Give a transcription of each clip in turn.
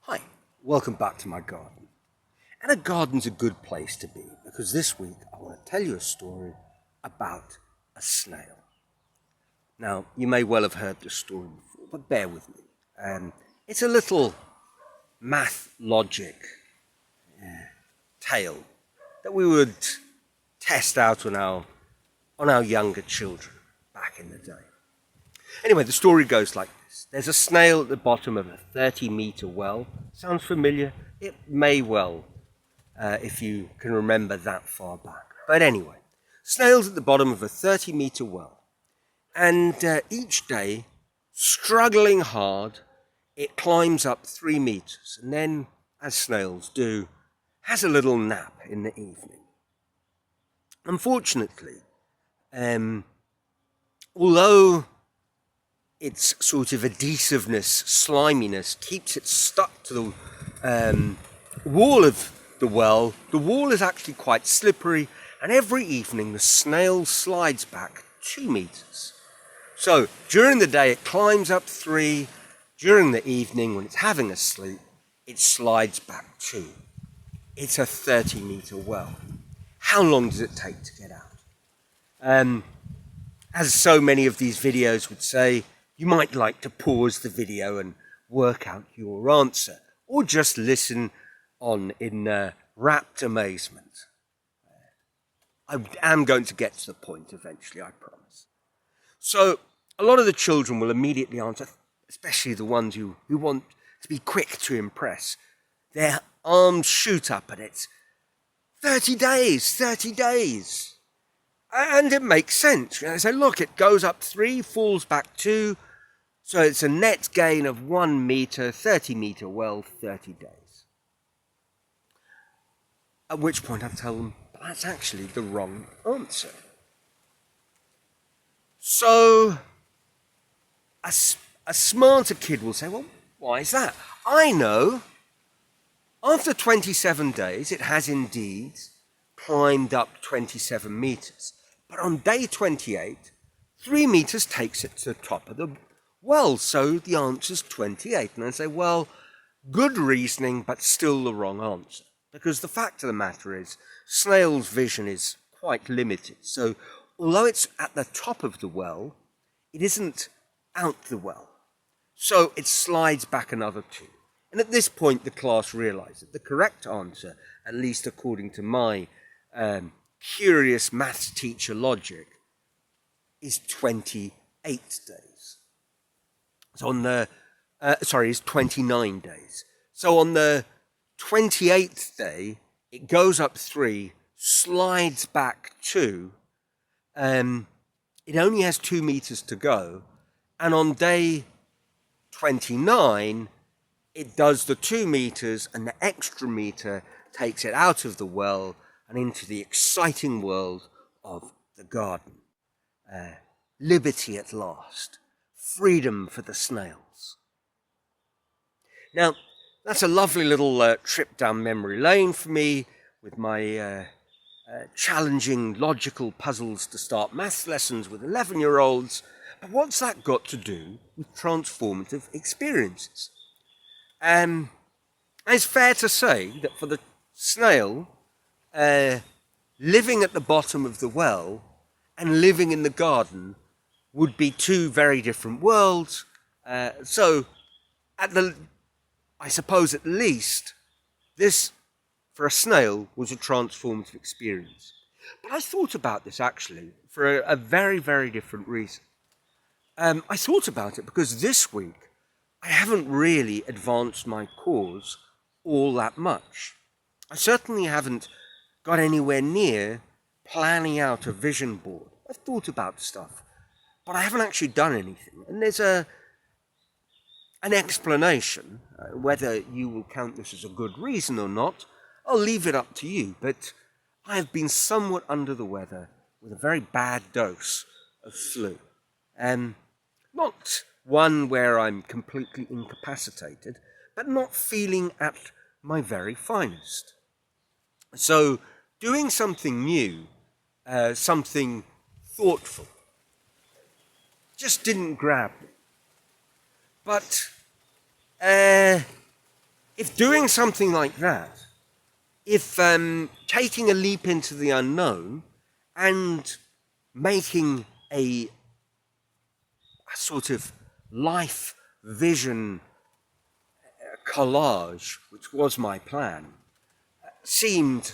Hi, welcome back to my garden. And a garden's a good place to be because this week I want to tell you a story about a snail. Now, you may well have heard this story before, but bear with me. It's a little math logic tale that we would test out on our younger children back in the day. Anyway, the story goes like this. There's a snail at the bottom of a 30-meter well. Sounds familiar? It may well, if you can remember that far back. But anyway, snail's at the bottom of a 30-meter well. And each day, struggling hard, it climbs up 3 meters. And then, as snails do, has a little nap in the evening. Unfortunately, although its sort of adhesiveness, sliminess, keeps it stuck to the wall of the well. The wall is actually quite slippery, and every evening the snail slides back 2 meters. So during the day it climbs up 3, during the evening when it's having a sleep, it slides back 2. It's a 30-meter well. How long does it take to get out? As so many of these videos would say, you might like to pause the video and work out your answer, or just listen on in rapt amazement. I am going to get to the point eventually, I promise. So, a lot of the children will immediately answer, especially the ones who want to be quick to impress. Their arms shoot up and it's 30 days, 30 days. And it makes sense. They say, look, it goes up 3, falls back 2, so it's a net gain of 1 meter, 30-meter well, 30 days. At which point I tell them, that's actually the wrong answer. So a smarter kid will say, well, why is that? I know. After 27 days, it has indeed climbed up 27 meters. But on day 28, 3 meters takes it to the top of the well, so the answer's 28. And I say, well, good reasoning, but still the wrong answer. Because the fact of the matter is, snail's vision is quite limited. So although it's at the top of the well, it isn't out the well. So it slides back another 2. And at this point, the class realised that the correct answer, at least according to my curious maths teacher logic, is 28 days. So on the, is 29 days. So on the 28th day, it goes up 3, slides back 2. It only has 2 meters to go. And on day 29, it does the 2 meters, and the extra meter takes it out of the well and into the exciting world of the garden. Liberty at last. Freedom for the snails. Now, that's a lovely little trip down memory lane for me with my challenging logical puzzles to start maths lessons with 11-year-olds. But what's that got to do with transformative experiences? It's fair to say that for the snail, living at the bottom of the well and living in the garden would be 2 very different worlds. So, I suppose at least, this, for a snail, was a transformative experience. But I thought about this actually for a very, very different reason. I thought about it because this week I haven't really advanced my cause all that much. I certainly haven't got anywhere near planning out a vision board. I've thought about stuff, but I haven't actually done anything. And there's an explanation. Whether you will count this as a good reason or not, I'll leave it up to you. But I have been somewhat under the weather with a very bad dose of flu. Not one where I'm completely incapacitated, but not feeling at my very finest. So doing something new, something thoughtful, just didn't grab me. But it if doing something like that, if taking a leap into the unknown and making a sort of life vision collage, which was my plan, seemed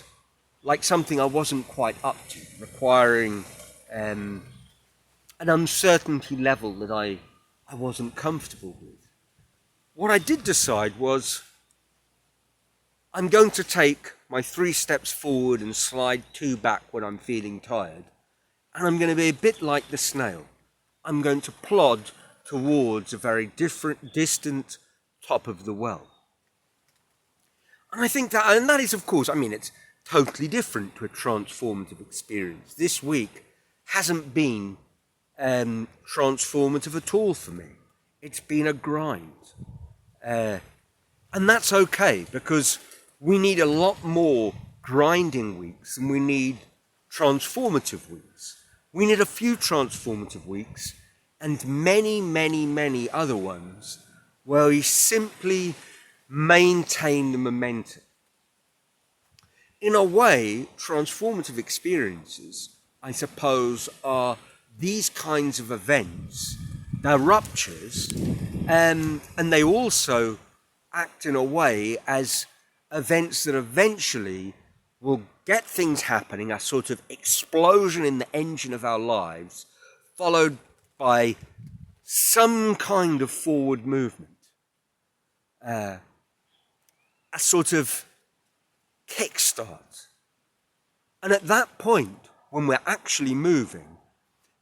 like something I wasn't quite up to, requiring an uncertainty level that I wasn't comfortable with. What I did decide was I'm going to take my 3 steps forward and slide 2 back when I'm feeling tired, and I'm going to be a bit like the snail. I'm going to plod towards a very distant top of the well. And I think that is, of course, I mean, it's totally different to a transformative experience. This week hasn't been transformative at all for me. It's been a grind. And that's okay, because we need a lot more grinding weeks than we need transformative weeks. We need a few transformative weeks and many, many, many other ones where we simply maintain the momentum. In a way, transformative experiences, I suppose, are these kinds of events. They're ruptures, and they also act in a way as events that eventually will get things happening, a sort of explosion in the engine of our lives, followed by some kind of forward movement, a sort of kickstart. And at that point, when we're actually moving,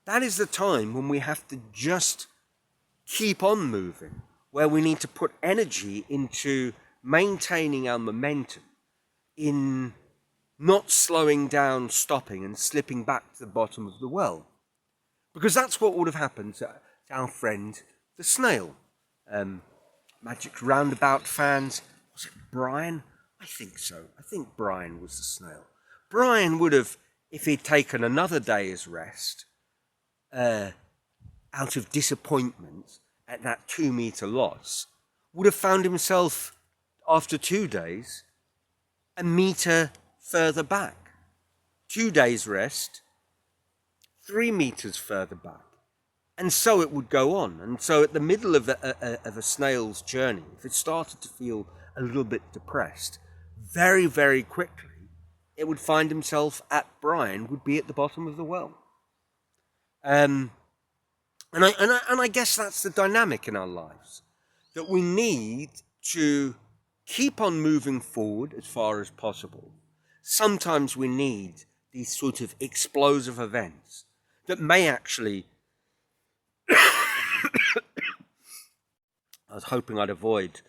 that is the time when we have to just keep on moving, where we need to put energy into maintaining our momentum, in not slowing down, stopping, and slipping back to the bottom of the well. Because that's what would have happened to our friend the snail. Magic Roundabout fans, was it Brian? I think so. I think Brian was the snail. Brian would have, if he'd taken another day's rest, out of disappointment at that 2-meter loss, would have found himself, after 2 days, a meter further back. 2 days rest, 3 meters further back. And so it would go on. And so at the middle of a snail's journey, if it started to feel a little bit depressed, very, very quickly, it would find himself at Brian, would be at the bottom of the well. And I guess that's the dynamic in our lives, that we need to keep on moving forward as far as possible. Sometimes we need these sort of explosive events that may actually... I was hoping I'd avoid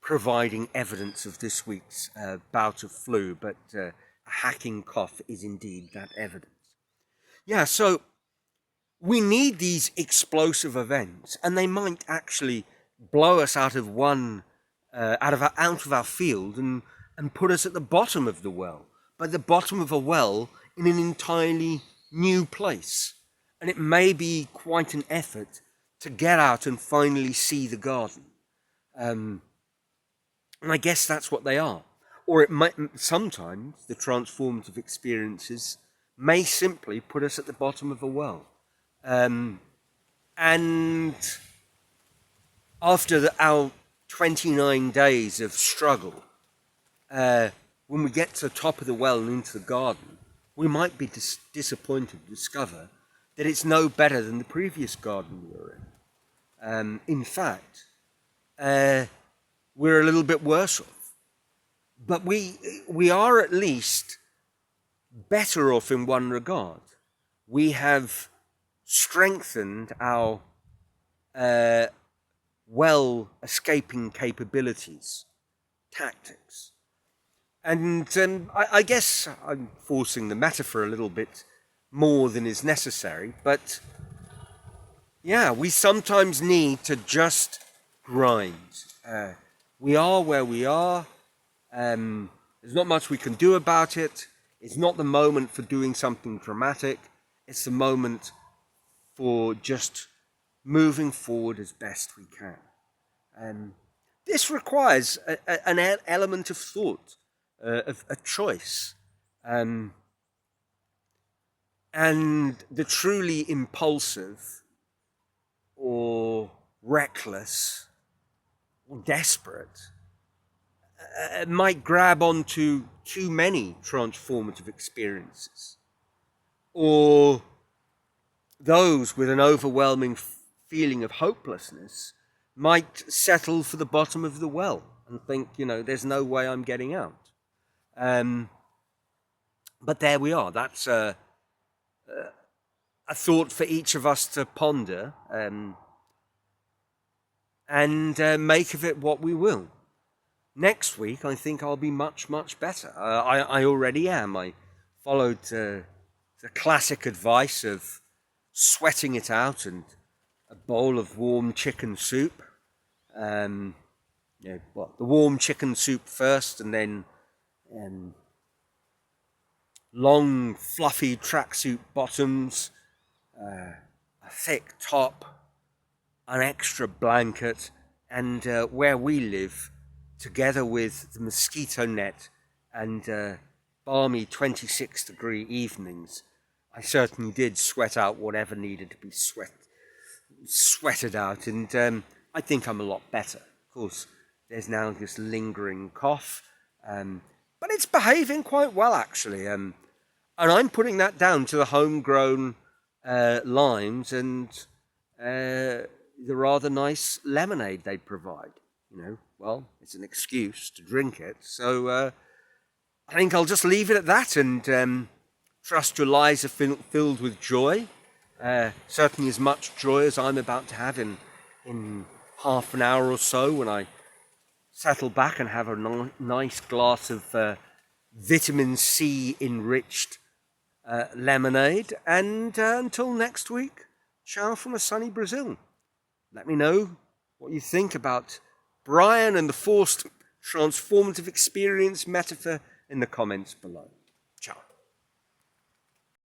providing evidence of this week's bout of flu, but a hacking cough is indeed that evidence. Yeah, so we need these explosive events, and they might actually blow us out of our field and put us at the bottom of the well, but the bottom of a well in an entirely new place. And it may be quite an effort to get out and finally see the garden. And I guess that's what they are. Or it might, sometimes the transformative experiences may simply put us at the bottom of a well. And after our 29 days of struggle, when we get to the top of the well and into the garden, we might be disappointed to discover that it's no better than the previous garden we were in. In fact, we're a little bit worse off. But we are at least better off in one regard. We have strengthened our well-escaping capabilities, tactics. And I guess I'm forcing the metaphor a little bit more than is necessary, but yeah, we sometimes need to just grind. We are where we are. There's not much we can do about it. It's not the moment for doing something dramatic. It's the moment for just moving forward as best we can. this requires an element of thought, of a choice. And the truly impulsive or reckless or desperate might grab onto too many transformative experiences, or those with an overwhelming feeling of hopelessness might settle for the bottom of the well and think, there's no way I'm getting out. But there we are. That's a thought for each of us to ponder, and make of it what we will. Next week, I think I'll be much, much better. I already am. I followed the classic advice of sweating it out and a bowl of warm chicken soup. The warm chicken soup first, and then long, fluffy tracksuit bottoms, a thick top, an extra blanket, and where we live, together with the mosquito net and balmy 26-degree evenings, I certainly did sweat out whatever needed to be sweated out, and I think I'm a lot better. Of course, there's now this lingering cough, but it's behaving quite well, actually, and I'm putting that down to the homegrown limes and the rather nice lemonade they provide. Well, it's an excuse to drink it, so I think I'll just leave it at that, and trust your lives are filled with joy, certainly as much joy as I'm about to have in half an hour or so when I settle back and have a nice glass of vitamin C enriched lemonade. And until next week, ciao from a sunny Brazil. Let me know what you think about Brian and the forced transformative experience metaphor in the comments below.